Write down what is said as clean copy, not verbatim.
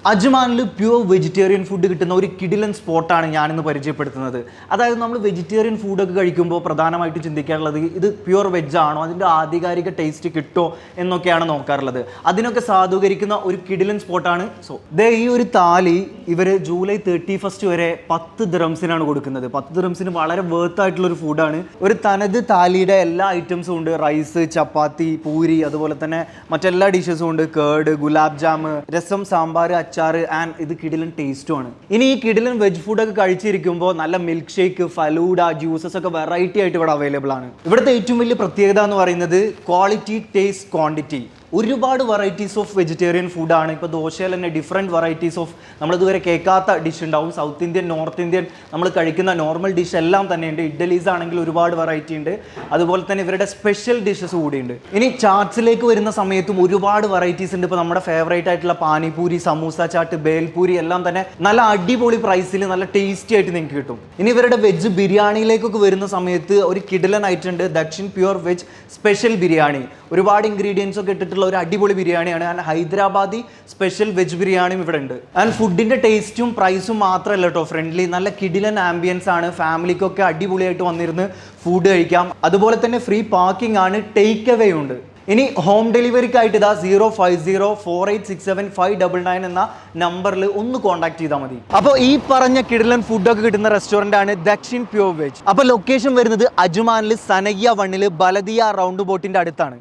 അജ്മാനിൽ pure vegetarian food കിട്ടുന്ന ഒരു കിടിലൻ സ്പോട്ടാണ് ഞാനിന്ന് പരിചയപ്പെടുത്തുന്നത്. അതായത് നമ്മൾ വെജിറ്റേറിയൻ ഫുഡൊക്കെ കഴിക്കുമ്പോൾ പ്രധാനമായിട്ടും ചിന്തിക്കാറുള്ളത് ഇത് പ്യുവർ വെജ് ആണോ, അതിൻ്റെ ആധികാരിക ടേസ്റ്റ് കിട്ടുമോ എന്നൊക്കെയാണ് നോക്കാറുള്ളത്. അതിനൊക്കെ സാധൂകരിക്കുന്ന ഒരു കിടിലൻ സ്പോട്ടാണ്. ഈ ഒരു താലി ഇവർ ജൂലൈ 31 വരെ 10 ദിറംസിനാണ് കൊടുക്കുന്നത്. 10 ദിറംസിന് വളരെ വേർത്ത് ആയിട്ടുള്ള ഒരു ഫുഡാണ്. ഒരു തനത് താലിയുടെ എല്ലാ ഐറ്റംസും ഉണ്ട്. റൈസ്, ചപ്പാത്തി, പൂരി, അതുപോലെ തന്നെ മറ്റെല്ലാ ഡിഷസും ഉണ്ട്. കേട്, ഗുലാബ് ജാം, രസം, സാമ്പാർ, അച്ചാറ് ആൻഡ് ഇത് കിടിലൻ ടേസ്റ്റുമാണ്. ഇനി ഈ കിടിലൻ വെജ് ഫുഡൊക്കെ കഴിച്ചിരിക്കുമ്പോൾ നല്ല മിൽക്ക് ഷേക്ക്, ഫലൂഡ, ജ്യൂസസ് ഒക്കെ വെറൈറ്റി ആയിട്ട് ഇവിടെ അവൈലബിൾ ആണ്. ഇവിടുത്തെ ഏറ്റവും വലിയ പ്രത്യേകത എന്ന് പറയുന്നത് ക്വാളിറ്റി, ടേസ്റ്റ്, ക്വാണ്ടിറ്റി. ഒരുപാട് വെറൈറ്റീസ് ഓഫ് വെജിറ്റേറിയൻ ഫുഡാണ്. ഇപ്പോൾ ദോശയിൽ തന്നെ ഡിഫറെൻറ്റ് വെറൈറ്റീസ് ഓഫ് നമ്മളിതുവരെ കേൾക്കാത്ത ഡിഷ് ഉണ്ടാവും. സൗത്ത് ഇന്ത്യൻ, നോർത്ത് ഇന്ത്യൻ നമ്മൾ കഴിക്കുന്ന നോർമൽ ഡിഷ് എല്ലാം തന്നെയുണ്ട്. ഇഡ്ഡലീസ് ആണെങ്കിൽ ഒരുപാട് വെറൈറ്റി ഉണ്ട്. അതുപോലെ തന്നെ ഇവരുടെ സ്പെഷ്യൽ ഡിഷസ് കൂടിയുണ്ട്. ഇനി ചാട്സിലേക്ക് വരുന്ന സമയത്തും ഒരുപാട് വെറൈറ്റീസ് ഉണ്ട്. ഇപ്പോൾ നമ്മുടെ ഫേവറേറ്റ് ആയിട്ടുള്ള പാനിപൂരി, സമൂസ ചാട്ട്, ബേൽപൂരി എല്ലാം തന്നെ നല്ല അടിപൊളി പ്രൈസിൽ നല്ല ടേസ്റ്റി ആയിട്ട് നിങ്ങൾക്ക് കിട്ടും. ഇനി ഇവരുടെ വെജ് ബിരിയാണിയിലേക്കൊക്കെ വരുന്ന സമയത്ത് ഒരു കിടിലൻ ഐറ്റം ഉണ്ട്, Dakshin pure veg special biryani. ഒരുപാട് ഇൻഗ്രീഡിയൻസ് ഒക്കെ ഇട്ടിട്ടുള്ള ഒരു അടിപൊളി ബിരിയാണിയാണ്. ആൻഡ് ഹൈദരാബാദി സ്പെഷ്യൽ വെജ് ബിരിയാണിയും ഇവിടെ ഉണ്ട്. ആൻഡ് ഫുഡിന്റെ ടേസ്റ്റും പ്രൈസും മാത്രമല്ല കേട്ടോ ഫ്രണ്ട്ലി, നല്ല കിടിലൻ ആംബിയൻസ് ആണ്. ഫാമിലിക്കൊക്കെ അടിപൊളിയായിട്ട് വന്നിരുന്ന് ഫുഡ് കഴിക്കാം. അതുപോലെ തന്നെ ഫ്രീ പാർക്കിംഗ് ആണ്, ടേക്ക് അവേ ഉണ്ട്. ഇനി ഹോം ഡെലിവറിക്കായിട്ട് ഇതാ 05048675599 എന്ന നമ്പറിൽ ഒന്ന് കോൺടാക്ട് ചെയ്താൽ മതി. അപ്പോൾ ഈ പറഞ്ഞ കിടിലൻ ഫുഡൊക്കെ കിട്ടുന്ന റെസ്റ്റോറൻ്റ് ആണ് ദക്ഷിൺ പ്യുവർ വെജ്. അപ്പോൾ ലൊക്കേഷൻ വരുന്നത് അജ്മാനിൽ സനയ്യ 1 ബലദിയ റൗണ്ട് ബോട്ടിന്റെ അടുത്താണ്.